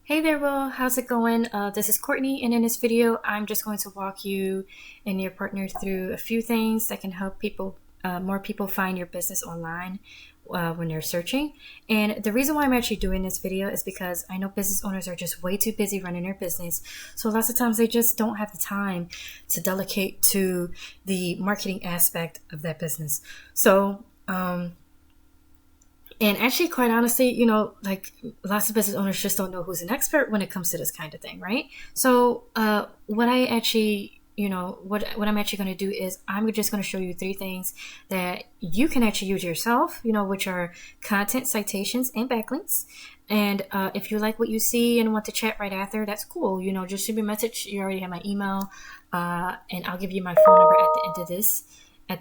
Hey there, Will. How's it going? This is Courtney, and in this video, I'm just going to walk you and your partner through a few things that can help more people find your business online when they're searching. And the reason why I'm actually doing this video is because I know business owners are just way too busy running their business. So lots of times they just don't have the time to delegate to the marketing aspect of that business. And actually, quite honestly, like lots of business owners just don't know who's an expert when it comes to this kind of thing, right? So, what I actually, what I'm actually going to do is I'm just going to show you three things that you can actually use yourself, which are content, citations, and backlinks. And if you like what you see and want to chat right after, that's cool. Just shoot me a message. You already have my email, and I'll give you my phone number at the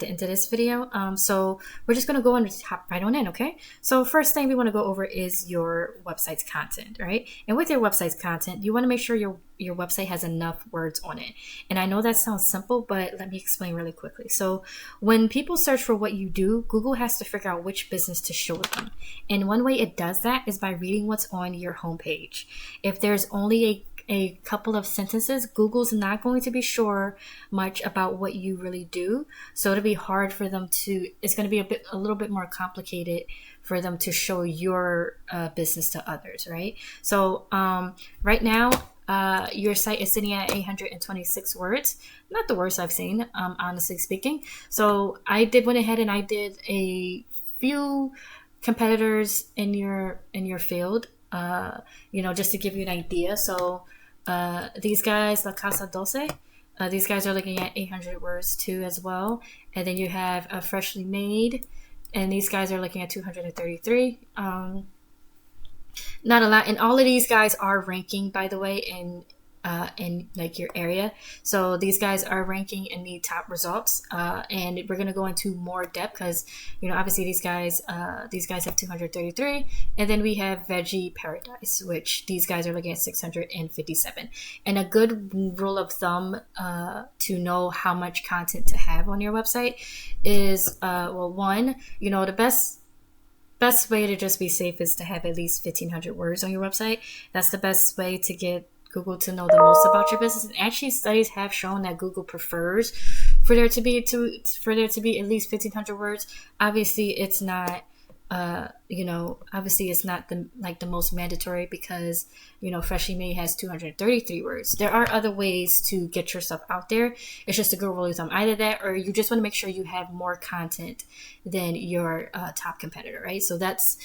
end of this video. So we're just going to go and hop right on in, okay? So first thing we want to go over is your website's content, right? And with your website's content, you want to make sure your website has enough words on it. And I know that sounds simple, but let me explain really quickly. So when people search for what you do, Google has to figure out which business to show them. And one way it does that is by reading what's on your homepage. If there's only a couple of sentences, Google's not going to be sure much about what you really do. So it'll be hard for them it's going to be a little bit more complicated for them to show your business to others, right? So right now, your site is sitting at 826 words. Not the worst I've seen, honestly speaking. So went ahead and I did a few competitors in your field, just to give you an idea. So these guys, La Casa Dulce, these guys are looking at 800 words too as well. And then you have a Freshly Made, and these guys are looking at 233. Not a lot, and all of these guys are ranking, by the way, in like your area. So these guys are ranking in the top results, and we're gonna go into more depth because obviously these guys have 233, and then we have Veggie Paradise, which these guys are looking at 657. And a good rule of thumb to know how much content to have on your website is one, the best way to just be safe is to have at least 1,500 words on your website. That's the best way to get Google to know the most about your business. And actually, studies have shown that Google prefers for there to be at least 1,500 words. Obviously, it's not the most mandatory because Freshly Made has 233 words. There are other ways to get your stuff out there. It's just a good rule of thumb, either that or you just want to make sure you have more content than your top competitor, right? So that's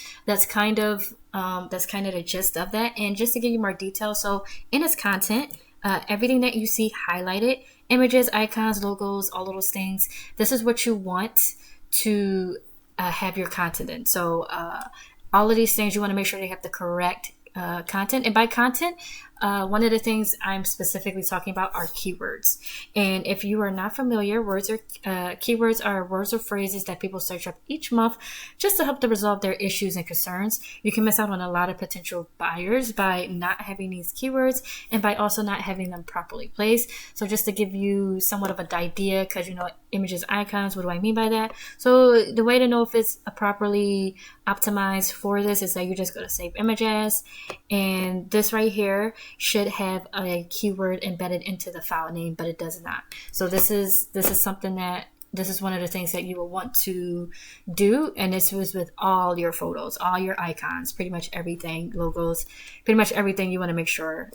kind of the gist of that. And just to give you more detail, so in its content, everything that you see highlighted, images, icons, logos, all of those things, this is what you want to have your content in. So all of these things, you want to make sure they have the correct content. And by content, one of the things I'm specifically talking about are keywords. And if you are not familiar, keywords are words or phrases that people search up each month just to help them resolve their issues and concerns. You can miss out on a lot of potential buyers by not having these keywords and by also not having them properly placed. So just to give you somewhat of an idea, because images, icons, what do I mean by that? So the way to know if it's properly optimized for this is that you just go to save images, and this right here should have a keyword embedded into the file name, but it does not. So this is one of the things that you will want to do, and this was with all your photos, all your icons, pretty much everything, logos, pretty much everything you want to make sure,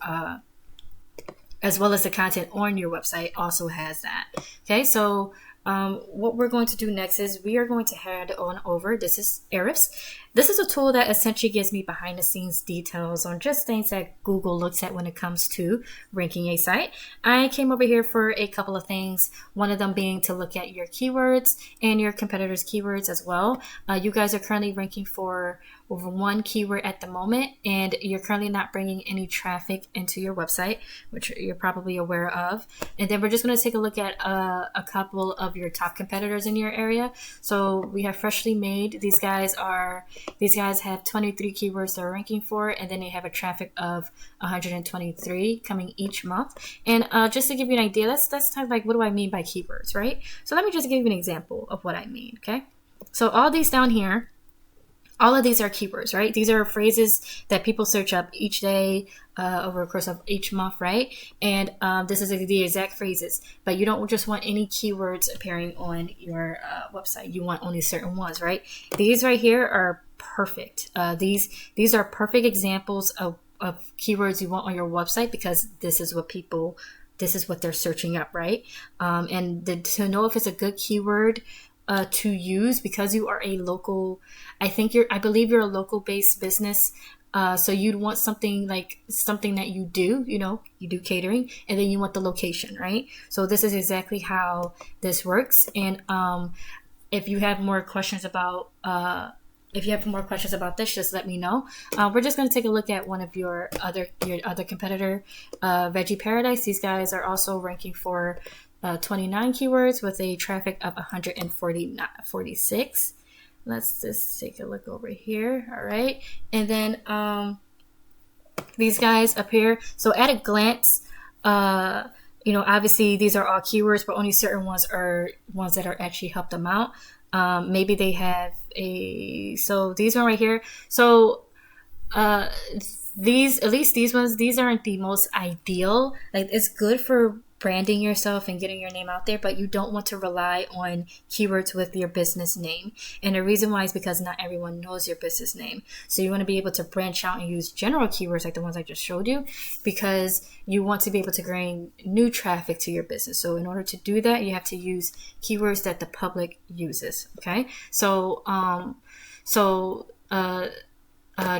as well as the content on your website also has that. Okay, so what we're going to do next is we are going to head on over. This is Ahrefs. This is a tool that essentially gives me behind the scenes details on just things that Google looks at when it comes to ranking a site. I came over here for a couple of things, one of them being to look at your keywords and your competitors' keywords as well. You guys are currently ranking for over one keyword at the moment, and you're currently not bringing any traffic into your website, which you're probably aware of. And then we're just going to take a look at a couple of your top competitors in your area. So we have Freshly Made. These guys have 23 keywords they're ranking for, and then they have a traffic of 123 coming each month. And just to give you an idea, let's talk like, what do I mean by keywords, right? So let me just give you an example of what I mean, okay? So all these down here all of these are keywords, right? These are phrases that people search up each day, over the course of each month, right? And this is the exact phrases, but you don't just want any keywords appearing on your website. You want only certain ones, right? These right here are perfect. These are perfect examples of keywords you want on your website, because this is what they're searching up, right? To know if it's a good keyword to use, because you are a local, I believe you're a local based business. So you'd want something that you do, you do catering, and then you want the location, right? So this is exactly how this works. And if you have more questions about this, just let me know. We're just going to take a look at one of your other competitor, Veggie Paradise. These guys are also ranking for 29 keywords with a traffic of 146. Let's just take a look over here. All right. And then these guys up here. So at a glance, obviously these are all keywords, but only certain ones are ones that are actually help them out. Maybe they have so these one right here. So these ones, these aren't the most ideal. Like, it's good for branding yourself and getting your name out there, but you don't want to rely on keywords with your business name. And the reason why is because not everyone knows your business name. So you want to be able to branch out and use general keywords like the ones I just showed you, because you want to be able to bring new traffic to your business. So in order to do that, you have to use keywords that the public uses. Okay. So,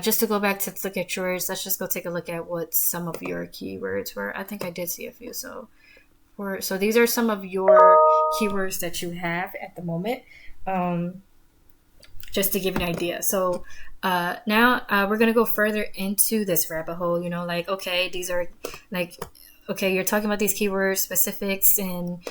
just to go back to look at yours, let's just go take a look at what some of your keywords were. I think I did see a few. So these are some of your keywords that you have at the moment, just to give you an idea. So now we're going to go further into this rabbit hole, okay, these are okay, you're talking about these keyword specifics and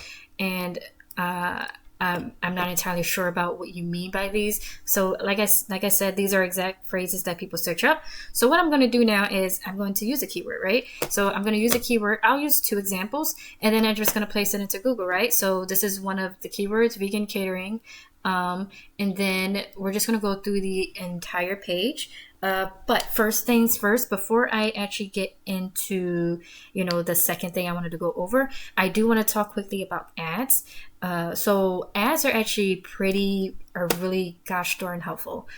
I'm not entirely sure about what you mean by these. So like I said, these are exact phrases that people search up. So what I'm going to do now is I'm going to use a keyword, right? So I'm going to use a keyword. I'll use 2 examples, and then I'm just going to place it into Google, right? So this is one of the keywords, vegan catering. And then we're just going to go through the entire page. But first things first, before I actually get into, the second thing I wanted to go over, I do want to talk quickly about ads. So ads are actually really gosh darn helpful.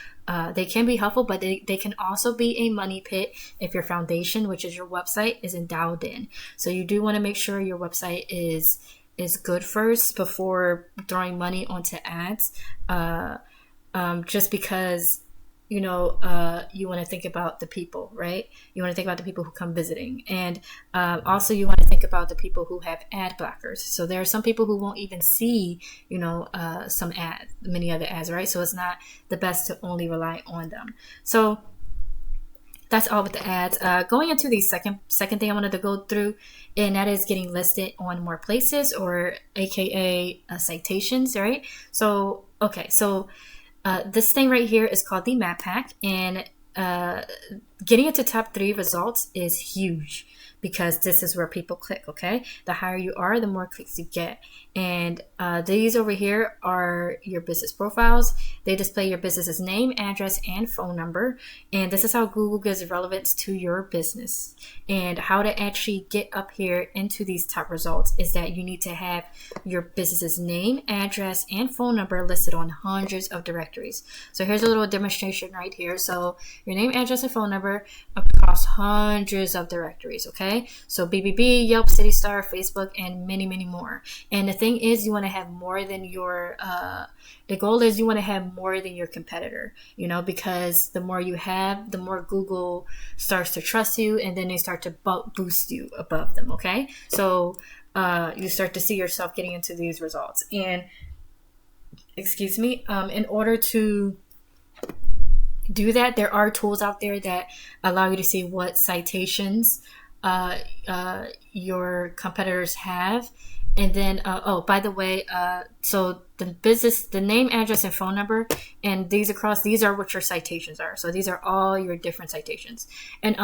They can be helpful, but they can also be a money pit if your foundation, which is your website, isn't dialed in. So you do want to make sure your website is good first before throwing money onto ads. Just because you want to think about the people, right? You want to think about the people who come visiting. And also you want to think about the people who have ad blockers. So there are some people who won't even see, many other ads, right? So it's not the best to only rely on them. So that's all with the ads. Going into the second thing I wanted to go through, and that is getting listed on more places, or AKA citations, right? So, okay. So this thing right here is called the map pack, and getting into top 3 results is huge, because this is where people click. Okay, the higher you are, the more clicks you get. And these over here are your business profiles. They display your business's name, address, and phone number. And this is how Google gives relevance to your business. And how to actually get up here into these top results is that you need to have your business's name, address, and phone number listed on hundreds of directories. So here's a little demonstration right here. So your name, address, and phone number across hundreds of directories. Okay, so BBB, Yelp, City Star, Facebook, and many, many more. And the thing is, you want to have more than your the goal is you want to have more than your competitor, because the more you have, the more Google starts to trust you, and then they start to boost you above them. Okay, so you start to see yourself getting into these results. And in order to do that, there are tools out there that allow you to see what citations your competitors have. And then, by the way, so the name, address, and phone number, and these are what your citations are. So these are all your different citations. And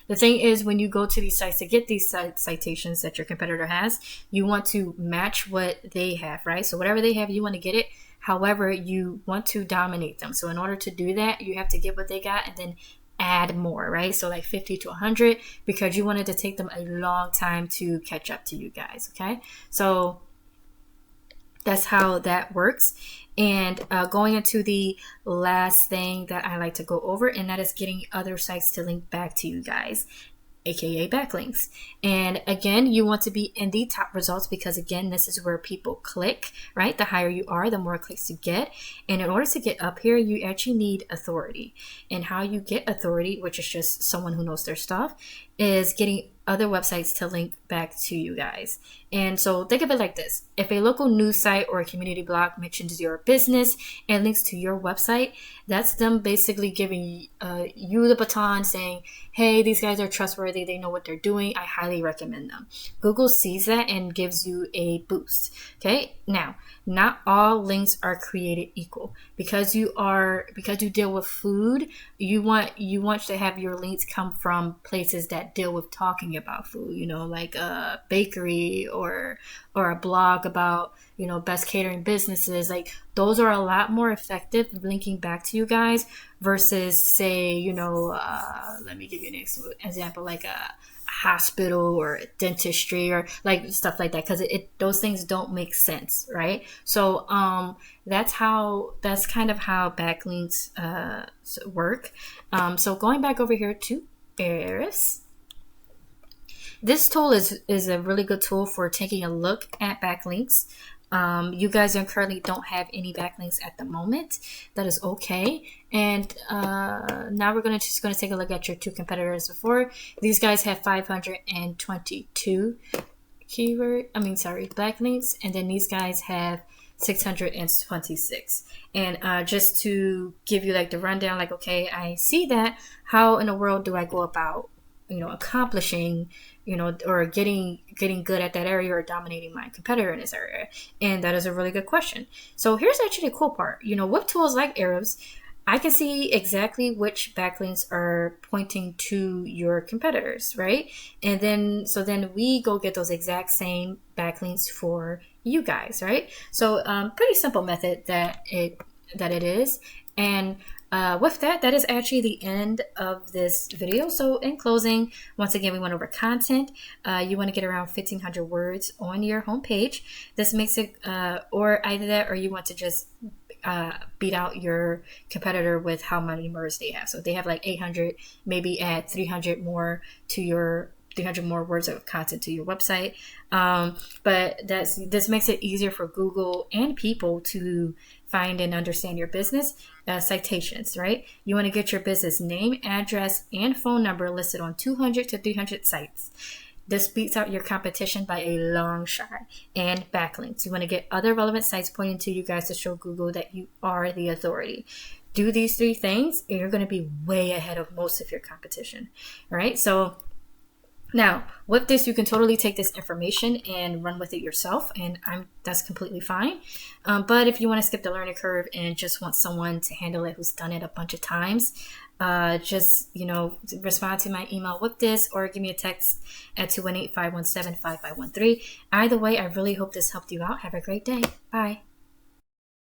the thing is, when you go to these sites to get these citations that your competitor has, you want to match what they have, right? So whatever they have, you want to get it. However, you want to dominate them. So in order to do that, you have to get what they got and then add more, right? So like 50 to 100, because you wanted to take them a long time to catch up to you guys. Okay, so that's how that works. And going into the last thing that I like to go over, and that is getting other sites to link back to you guys, aka backlinks. And again, you want to be in the top results, because again, this is where people click, right? The higher you are, the more clicks you get. And in order to get up here, you actually need authority. And how you get authority, which is just someone who knows their stuff, is getting other websites to link back to you guys. And so think of it like this. If a local news site or a community blog mentions your business and links to your website, that's them basically giving you the baton, saying, hey, these guys are trustworthy. They know what they're doing. I highly recommend them. Google sees that and gives you a boost. Okay. Now, not all links are created equal. Because you deal with food, you want to have your links come from places that deal with talking about food, like a bakery or a blog about, best catering businesses. Like, those are a lot more effective linking back to you guys versus, say, let me give you an example, like a hospital or dentistry or like stuff like that, because those things don't make sense, right? So that's kind of how backlinks work. So going back over here to Ahrefs, this tool is a really good tool for taking a look at backlinks. You guys currently don't have any backlinks at the moment. That is okay. And now we're just going to take a look at your two competitors before. These guys have 522 backlinks, and then these guys have 626. And just to give you like the rundown, like, okay, I see that. How in the world do I go about accomplishing, or getting good at that area or dominating my competitor in this area? And that is a really good question. So here's actually the cool part. With tools like Ahrefs, I can see exactly which backlinks are pointing to your competitors, right? And then we go get those exact same backlinks for you guys, right? So pretty simple method that it is. And with that is actually the end of this video. So in closing, once again, we went over content. You want to get around 1,500 words on your homepage. This makes it, or either that, or you want to just beat out your competitor with how many words they have. So if they have like 800, maybe add 300 more to your 300 more words of content to your website. But this makes it easier for Google and people to find and understand your business. Citations, right? You want to get your business name, address, and phone number listed on 200 to 300 sites. This beats out your competition by a long shot. And backlinks. You want to get other relevant sites pointing to you guys to show Google that you are the authority. Do these three things, and you're going to be way ahead of most of your competition. All right? So now, with this, you can totally take this information and run with it yourself, and that's completely fine. But if you want to skip the learning curve and just want someone to handle it who's done it a bunch of times, just respond to my email with this, or give me a text at 218-517-5513. Either way, I really hope this helped you out. Have a great day. Bye.